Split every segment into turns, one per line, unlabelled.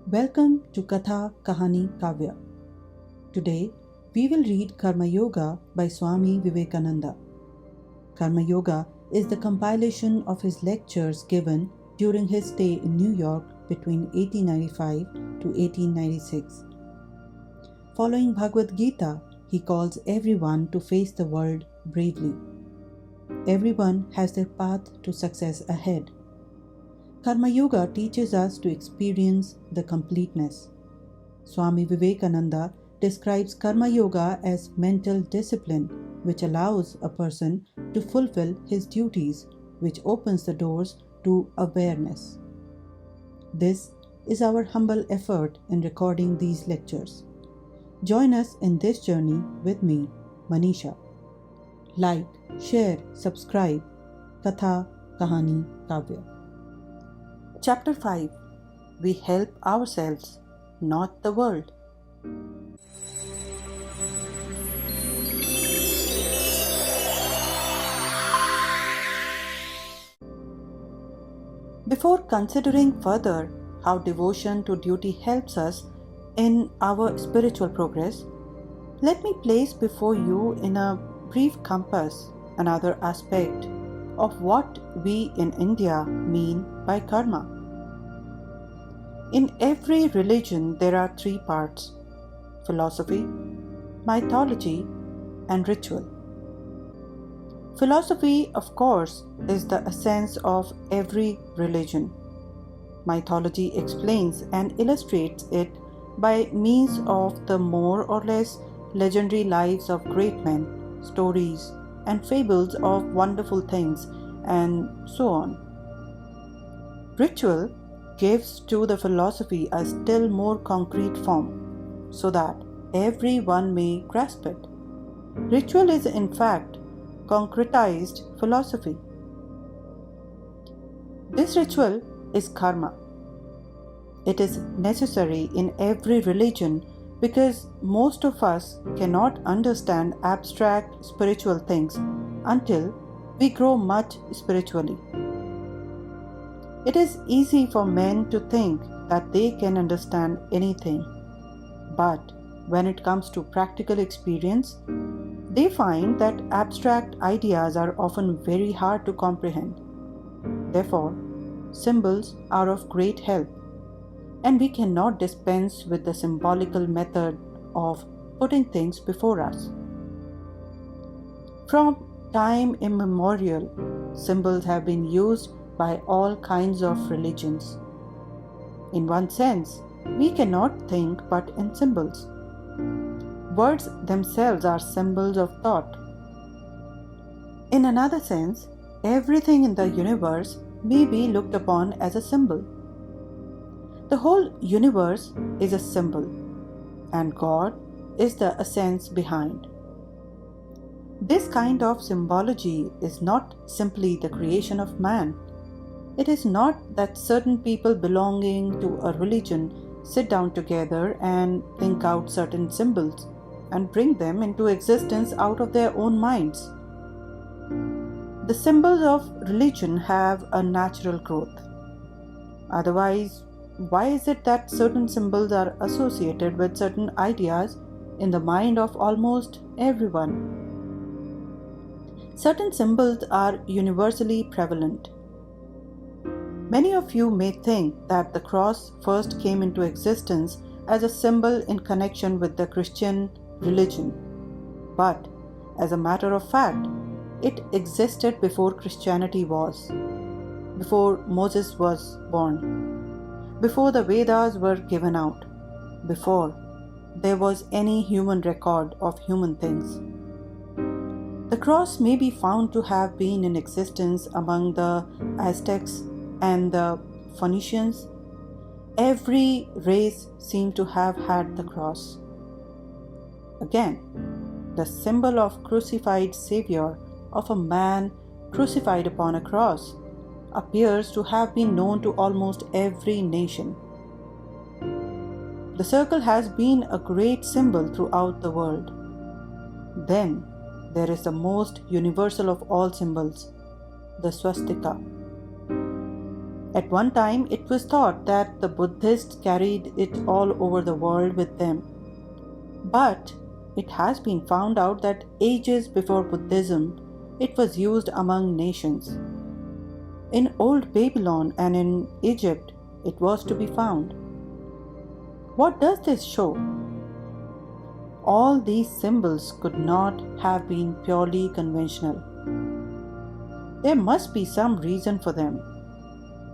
Welcome to 𝐻𝐶 Today we will read Karmayoga by Swami Vivekananda. Karmayoga is the compilation of his lectures given during his stay in New York between 1895 to 1896. Following Bhagawad Gita, he calls everyone to face the world bravely. Everyone has their path to success ahead. Karmayoga teaches us to experience the completeness. Swami Vivekananda describes Karmayoga as mental discipline, which allows a person to fulfill his duties, which opens the doors to awareness. This is our humble effort in recording these lectures. Join us in this journey with me, Manisha. Like, share, subscribe. 𝐻𝐶. Chapter 5. We help ourselves, not the world. Before considering further how devotion to duty helps us in our spiritual progress, let me place before you in a brief compass another aspect of what we in India mean by karma. In every religion there are three parts: philosophy, mythology, and ritual. Philosophy, of course, is the essence of every religion. Mythology explains and illustrates it by means of the more or less legendary lives of great men, stories, and fables of wonderful things, and so on. Ritual gives to the philosophy a still more concrete form, so that everyone may grasp it. Ritual is in fact concretized philosophy. This ritual is karma. It is necessary in every religion because most of us cannot understand abstract spiritual things until we grow much spiritually. It is easy for men to think that they can understand anything, but when it comes to practical experience, they find that abstract ideas are often very hard to comprehend. Therefore, symbols are of great help, and we cannot dispense with the symbolical method of putting things before us. From time immemorial, symbols have been used by all kinds of religions. In one sense, we cannot think but in symbols. Words themselves are symbols of thought. In another sense, everything in the universe may be looked upon as a symbol. The whole universe is a symbol, and God is the essence behind. This kind of symbology is not simply the creation of man. It is not that certain people belonging to a religion sit down together and think out certain symbols and bring them into existence out of their own minds. The symbols of religion have a natural growth. Otherwise, why is it that certain symbols are associated with certain ideas in the mind of almost everyone? Certain symbols are universally prevalent. Many of you may think that the cross first came into existence as a symbol in connection with the Christian religion, but as a matter of fact, it existed before Christianity was, before Moses was born, before the Vedas were given out, before there was any human record of human things. The cross may be found to have been in existence among the Aztecs and the Phoenicians. Every race seemed to have had the cross. Again, the symbol of crucified Savior, of a man crucified upon a cross, appears to have been known to almost every nation. The circle has been a great symbol throughout the world. Then there is the most universal of all symbols, the swastika. At one time, it was thought that the Buddhists carried it all over the world with them. But it has been found out that ages before Buddhism, it was used among nations. In old Babylon and in Egypt, it was to be found. What does this show? All these symbols could not have been purely conventional. There must be some reason for them,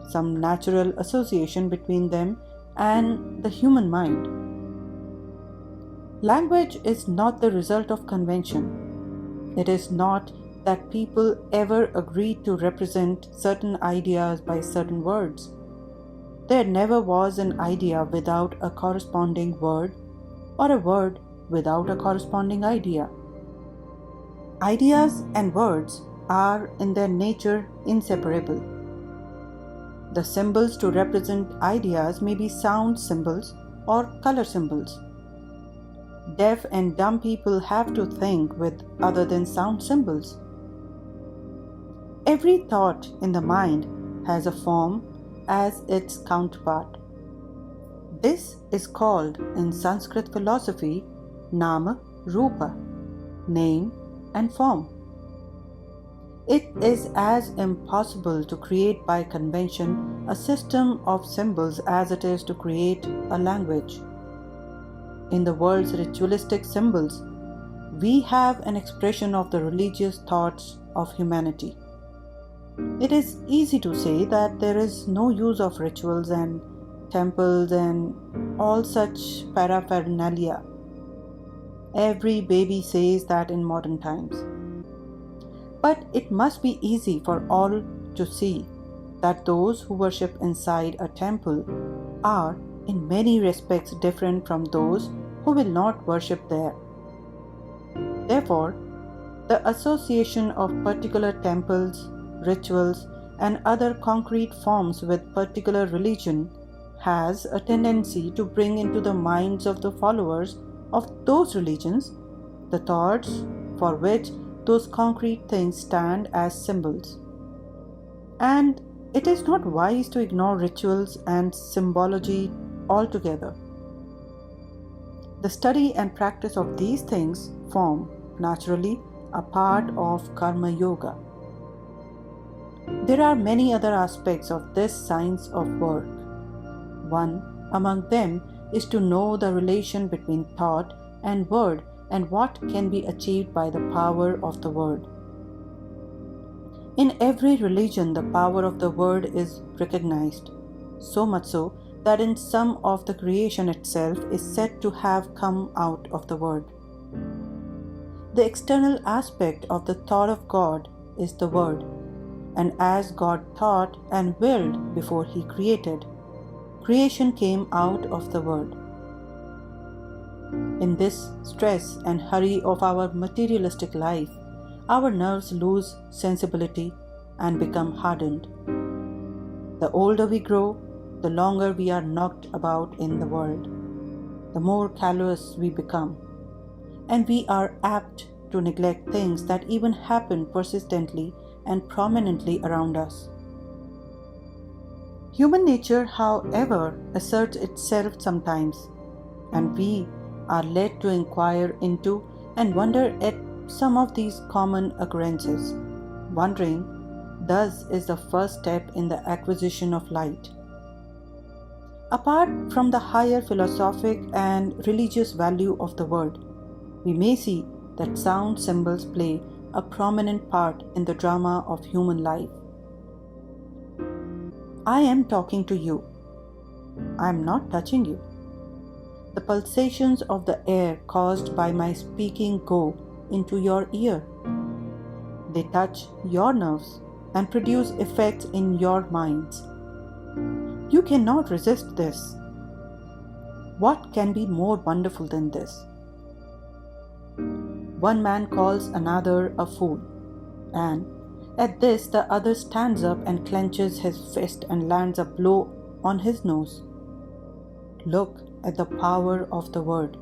some natural association between them and the human mind. Language is not the result of convention. It is not that people ever agreed to represent certain ideas by certain words. There never was an idea without a corresponding word, or a word without a corresponding idea. Ideas and words are in their nature inseparable. The symbols to represent ideas may be sound symbols or color symbols. Deaf and dumb people have to think with other than sound symbols. Every thought in the mind has a form as its counterpart. This is called in Sanskrit philosophy nama, rupa, name and form. It is as impossible to create by convention a system of symbols as it is to create a language. In the world's ritualistic symbols, we have an expression of the religious thoughts of humanity. It is easy to say that there is no use of rituals and temples and all such paraphernalia. Every baby says that in modern times. But it must be easy for all to see that those who worship inside a temple are in many respects different from those who will not worship there. Therefore, the association of particular temples, rituals, and other concrete forms with particular religion has a tendency to bring into the minds of the followers of those religions the thoughts for which those concrete things stand as symbols. And it is not wise to ignore rituals and symbology altogether. The study and practice of these things form, naturally, a part of Karmayoga. There are many other aspects of this science of work. One among them is to know the relation between thought and word and what can be achieved by the power of the word. In every religion, the power of the word is recognized, so much so that in some of the creation itself is said to have come out of the word. The external aspect of the thought of God is the word, and as God thought and willed before He created, creation came out of the word. In this stress and hurry of our materialistic life, our nerves lose sensibility and become hardened. The older we grow, the longer we are knocked about in the world, the more callous we become, and we are apt to neglect things that even happen persistently and prominently around us. Human nature, however, asserts itself sometimes, and we are led to inquire into and wonder at some of these common occurrences. Wondering, thus, is the first step in the acquisition of light. Apart from the higher philosophic and religious value of the word, we may see that sound symbols play a prominent part in the drama of human life. I am talking to you. I am not touching you. The pulsations of the air caused by my speaking go into your ear. They touch your nerves and produce effects in your minds. You cannot resist this. What can be more wonderful than this? One man calls another a fool, and at this the other stands up and clenches his fist and lands a blow on his nose. Look at the power of the word.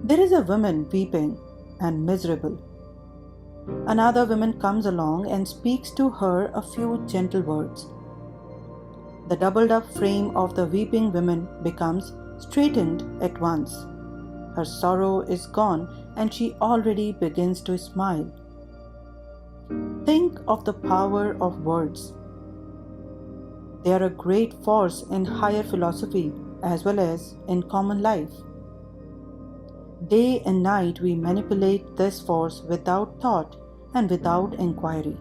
There is a woman weeping and miserable. Another woman comes along and speaks to her a few gentle words. The doubled up frame of the weeping woman becomes straightened at once. Her sorrow is gone and she already begins to smile. Think of the power of words. They are a great force in higher philosophy as well as in common life. Day and night we manipulate this force without thought and without inquiry.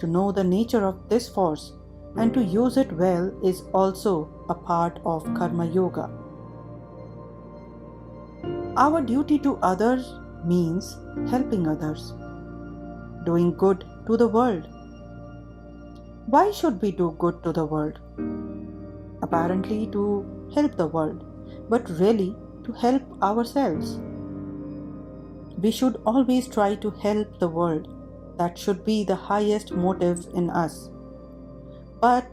To know the nature of this force and to use it well is also a part of Karmayoga. Our duty to others means helping others, doing good to the world. Why should we do good to the world? Apparently to help the world, but really to help ourselves. We should always try to help the world. That should be the highest motive in us. But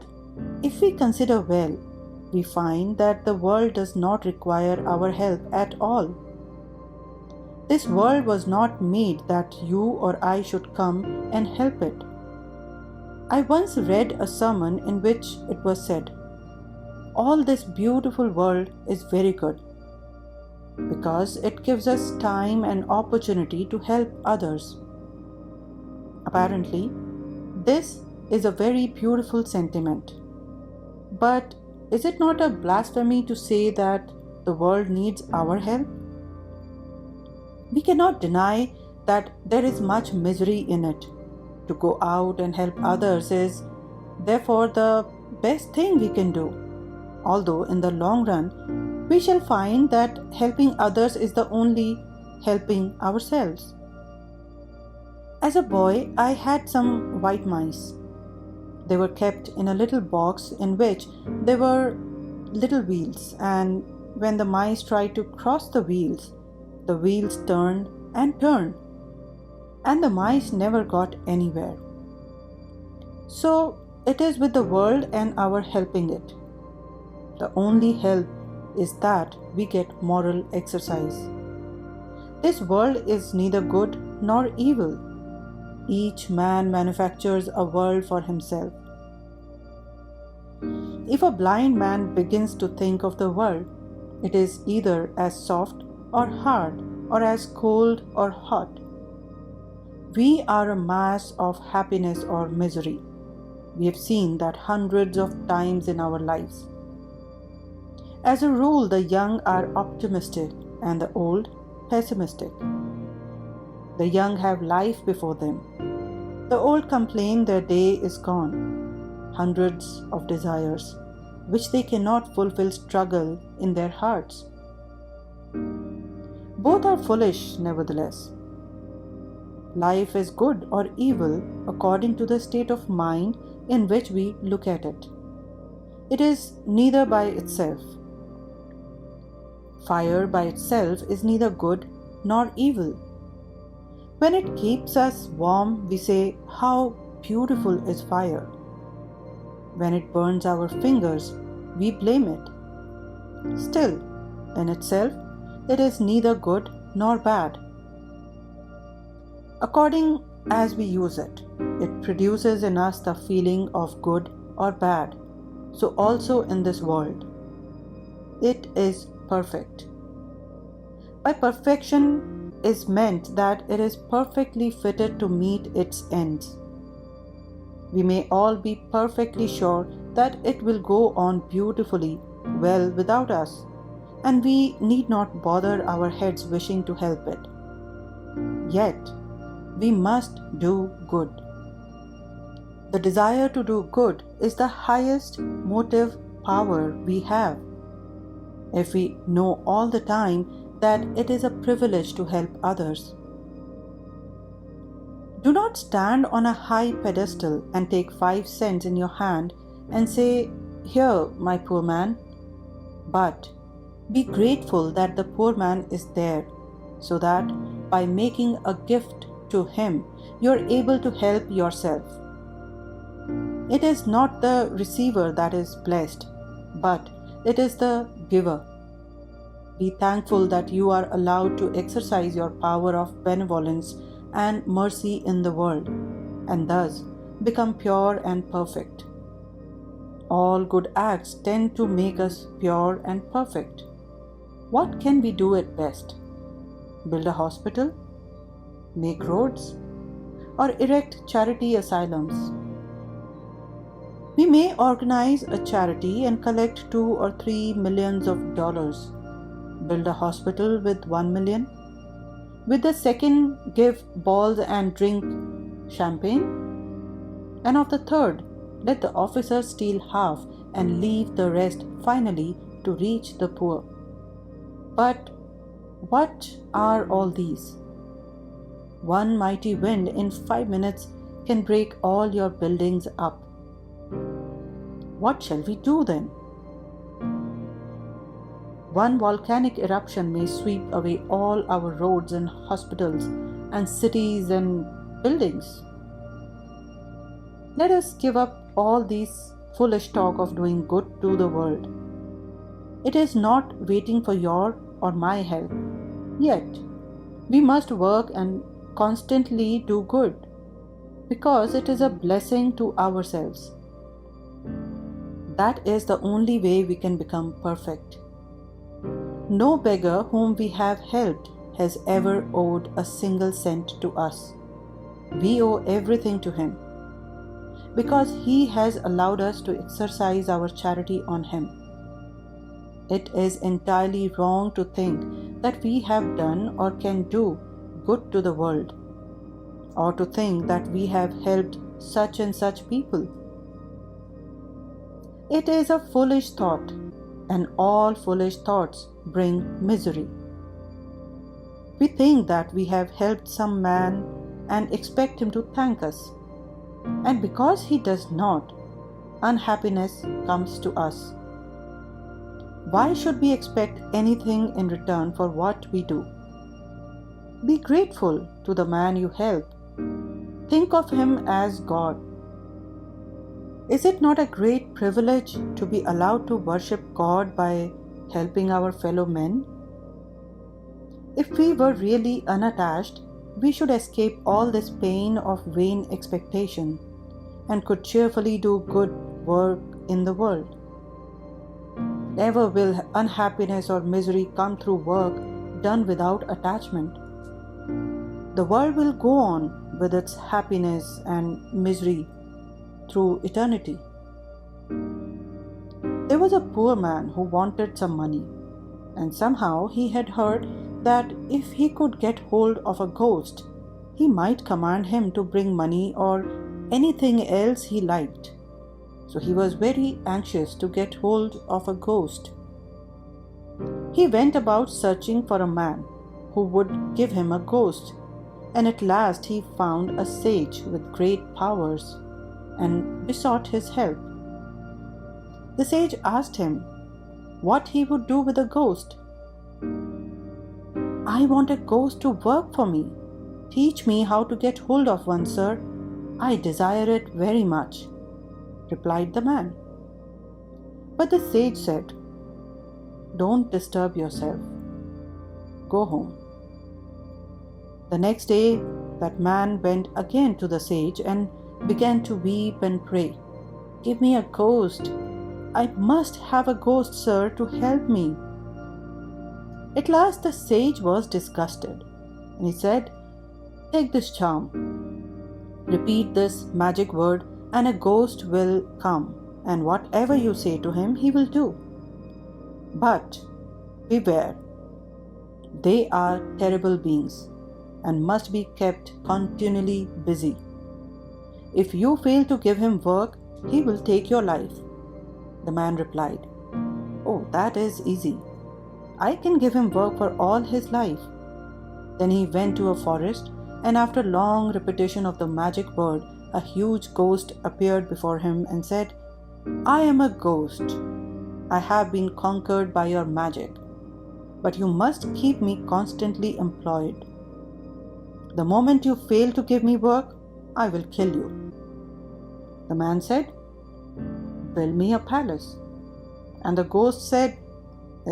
if we consider well, we find that the world does not require our help at all. This world was not made that you or I should come and help it. I once read a sermon in which it was said, "All this beautiful world is very good because it gives us time and opportunity to help others." Apparently, this is a very beautiful sentiment. But is it not a blasphemy to say that the world needs our help? We cannot deny that there is much misery in it. To go out and help others is therefore the best thing we can do. Although in the long run, we shall find that helping others is the only helping ourselves. As a boy, I had some white mice. They were kept in a little box in which there were little wheels, and when the mice tried to cross the wheels turned and turned, and the mice never got anywhere. So it is with the world and our helping it. The only help is that we get moral exercise. This world is neither good nor evil. Each man manufactures a world for himself. If a blind man begins to think of the world, it is either as soft or hard, or as cold or hot. We are a mass of happiness or misery. We have seen that hundreds of times in our lives. As a rule, the young are optimistic and the old pessimistic. The young have life before them. The old complain their day is gone. Hundreds of desires, which they cannot fulfill, struggle in their hearts. Both are foolish, nevertheless. Life is good or evil according to the state of mind in which we look at it. It is neither by itself. Fire by itself is neither good nor evil. When it keeps us warm, we say, "How beautiful is fire." When it burns our fingers, we blame it. Still, in itself, it is neither good nor bad. According as we use it, it produces in us the feeling of good or bad. So also in this world, it is perfect. By perfection is meant that it is perfectly fitted to meet its ends. We may all be perfectly sure that it will go on beautifully well without us, and we need not bother our heads wishing to help it. Yet, we must do good. The desire to do good is the highest motive power we have. If we know all the time that it is a privilege to help others. Do not stand on a high pedestal and take 5 cents in your hand and say, "Here, my poor man." But be grateful that the poor man is there, so that by making a gift to him, you are able to help yourself. It is not the receiver that is blessed, but it is the giver. Be thankful that you are allowed to exercise your power of benevolence and mercy in the world, and thus become pure and perfect. All good acts tend to make us pure and perfect. What can we do at best? Build a hospital? Make roads? Or erect charity asylums? We may organize a charity and collect $2 or $3 million. Build a hospital with 1 million. With the second, give balls and drink champagne. And of the third, let the officers steal half and leave the rest finally to reach the poor. But what are all these? One mighty wind in 5 minutes can break all your buildings up. What shall we do then? One volcanic eruption may sweep away all our roads and hospitals and cities and buildings. Let us give up all this foolish talk of doing good to the world. It is not waiting for your or my help. Yet, we must work and constantly do good, because it is a blessing to ourselves. That is the only way we can become perfect. No beggar whom we have helped has ever owed a single cent to us. We owe everything to him, because he has allowed us to exercise our charity on him. It is entirely wrong to think that we have done or can do good to the world, or to think that we have helped such and such people. It is a foolish thought, and all foolish thoughts bring misery. We think that we have helped some man and expect him to thank us, and because he does not, unhappiness comes to us. Why should we expect anything in return for what we do? Be grateful to the man you help. Think of him as God. Is it not a great privilege to be allowed to worship God by helping our fellow men? If we were really unattached, we should escape all this pain of vain expectation and could cheerfully do good work in the world. Never will unhappiness or misery come through work done without attachment. The world will go on with its happiness and misery through eternity. There was a poor man who wanted some money, and somehow he had heard that if he could get hold of a ghost, he might command him to bring money or anything else he liked. So he was very anxious to get hold of a ghost. He went about searching for a man who would give him a ghost, and at last he found a sage with great powers and besought his help. The sage asked him what he would do with a ghost. "I want a ghost to work for me. Teach me how to get hold of one, sir. I desire it very much," replied the man. But the sage said, "Don't disturb yourself. Go home." The next day, that man went again to the sage and began to weep and pray, "Give me a ghost. I must have a ghost, sir, to help me." At last the sage was disgusted, and he said, "Take this charm. Repeat this magic word, and a ghost will come, and whatever you say to him, he will do. But beware, they are terrible beings and must be kept continually busy. If you fail to give him work, he will take your life." The man replied, "Oh, that is easy. I can give him work for all his life." Then he went to a forest, and after long repetition of the magic word, a huge ghost appeared before him and said, "I am a ghost. I have been conquered by your magic, but you must keep me constantly employed. The moment you fail to give me work, I will kill you." The man said, "Build me a palace." And the ghost said,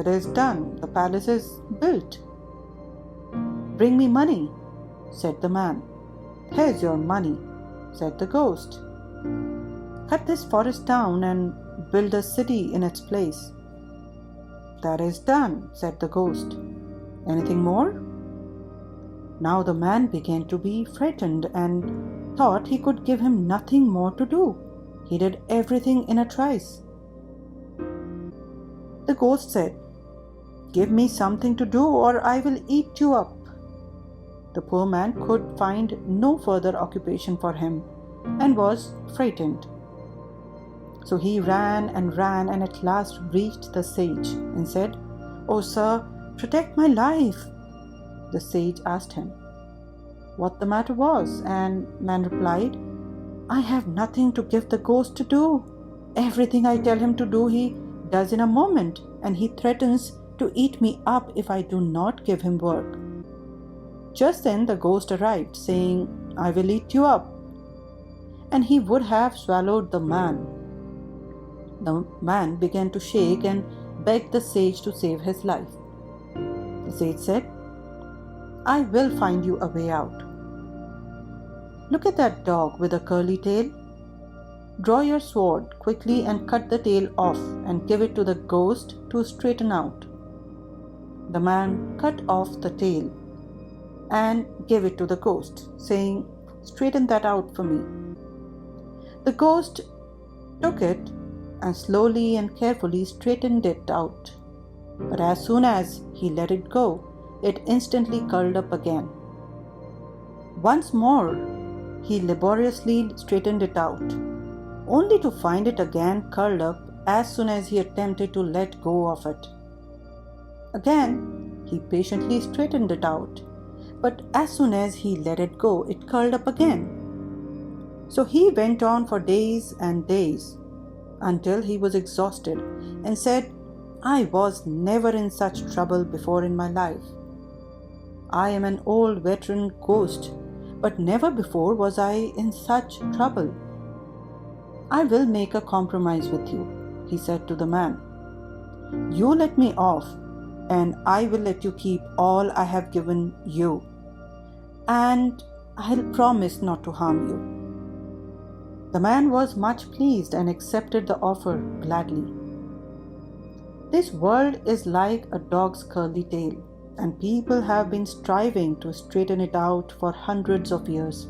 "It is done. The palace is built." "Bring me money." said the man. "Here's your money," said the ghost. "Cut this forest down and build a city in its place." "That is done," said the ghost. "Anything more?" Now the man began to be frightened and thought he could give him nothing more to do. He did everything in a trice. The ghost said, "Give me something to do or I will eat you up." The poor man could find no further occupation for him and was frightened. So he ran and at last reached the sage and said, "Oh sir, protect my life." The sage asked him what the matter was, and man replied, "I have nothing to give the ghost to do. Everything I tell him to do he does in a moment, and he threatens to eat me up if I do not give him work." Just then the ghost arrived, saying, "I will eat you up." And he would have swallowed the man. The man began to shake and begged the sage to save his life. The sage said, "I will find you a way out. Look at that dog with a curly tail. Draw your sword quickly and cut the tail off and give it to the ghost to straighten out." The man cut off the tail and gave it to the ghost, saying, "Straighten that out for me." The ghost took it and slowly and carefully straightened it out. But as soon as he let it go, it instantly curled up again. Once more, he laboriously straightened it out, only to find it again curled up as soon as he attempted to let go of it. Again, he patiently straightened it out, but as soon as he let it go, it curled up again. So he went on for days and days until he was exhausted and said, "I was never in such trouble before in my life. I am an old veteran ghost, but never before was I in such trouble. I will make a compromise with you," he said to the man. "You let me off, and I will let you keep all I have given you, and I'll promise not to harm you." The man was much pleased and accepted the offer gladly. This world is like a dog's curly tail, and people have been striving to straighten it out for hundreds of years.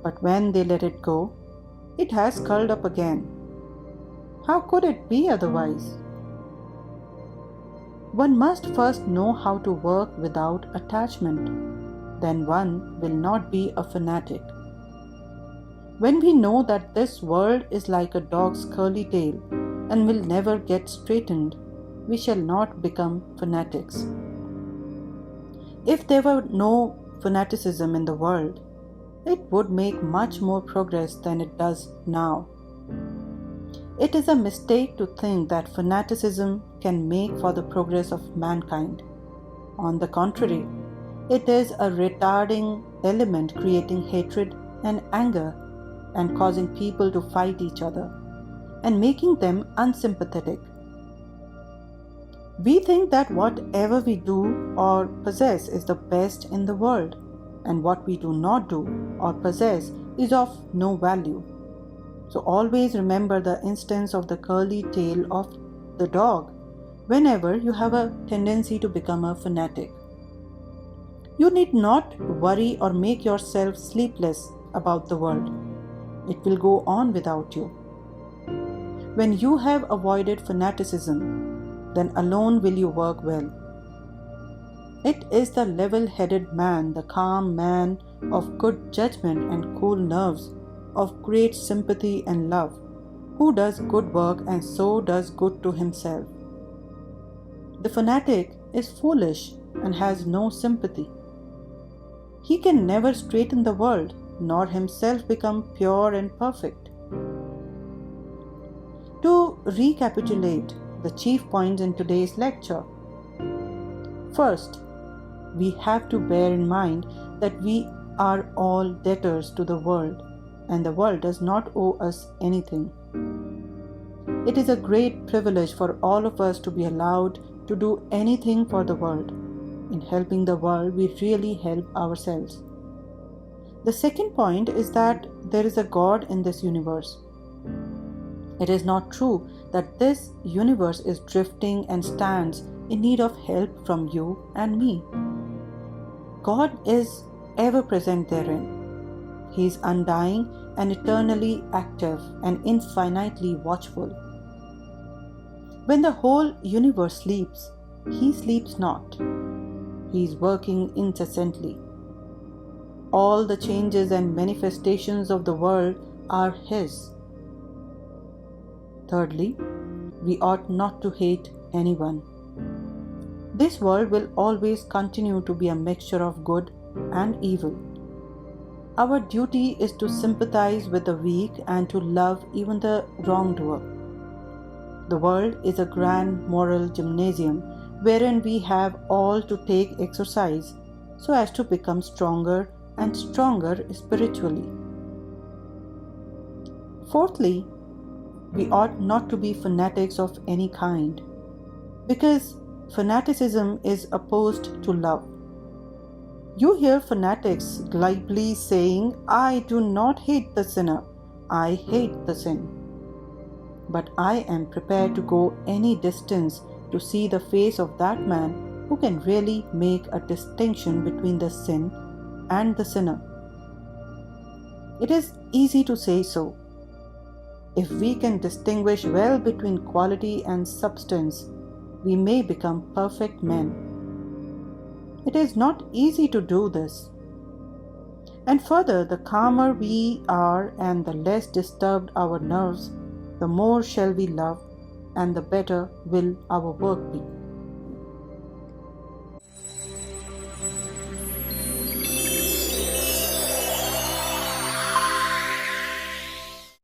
But when they let it go, it has curled up again. How could it be otherwise? One must first know how to work without attachment. Then one will not be a fanatic. When we know that this world is like a dog's curly tail and will never get straightened, we shall not become fanatics. If there were no fanaticism in the world, it would make much more progress than it does now. It is a mistake to think that fanaticism can make for the progress of mankind. On the contrary, it is a retarding element, creating hatred and anger and causing people to fight each other and making them unsympathetic. We think that whatever we do or possess is the best in the world, and what we do not do or possess is of no value. So always remember the instance of the curly tail of the dog whenever you have a tendency to become a fanatic. You need not worry or make yourself sleepless about the world. It will go on without you. When you have avoided fanaticism, then alone will you work well. It is the level-headed man, the calm man of good judgment and cool nerves, of great sympathy and love, who does good work and so does good to himself. The fanatic is foolish and has no sympathy. He can never straighten the world, nor himself become pure and perfect. To recapitulate the chief points in today's lecture. First, we have to bear in mind that we are all debtors to the world, and the world does not owe us anything. It is a great privilege for all of us to be allowed to do anything for the world. in helping the world, we really help ourselves. The second point is that there is a God in this universe. It is not true that this universe is drifting and stands in need of help from you and me. God is ever present therein. He is undying and eternally active and infinitely watchful. When the whole universe sleeps, He sleeps not. He is working incessantly. All the changes and manifestations of the world are His. Thirdly, we ought not to hate anyone. This world will always continue to be a mixture of good and evil. Our duty is to sympathize with the weak and to love even the wrongdoer. The world is a grand moral gymnasium wherein we have all to take exercise so as to become stronger and stronger spiritually. Fourthly, we ought not to be fanatics of any kind, because fanaticism is opposed to love. You hear fanatics glibly saying, "I do not hate the sinner, I hate the sin." But I am prepared to go any distance to see the face of that man who can really make a distinction between the sin and the sinner. It is easy to say so. If we can distinguish well between quality and substance, we may become perfect men. It is not easy to do this. And further, the calmer we are and the less disturbed our nerves, the more shall we love and the better will our work be.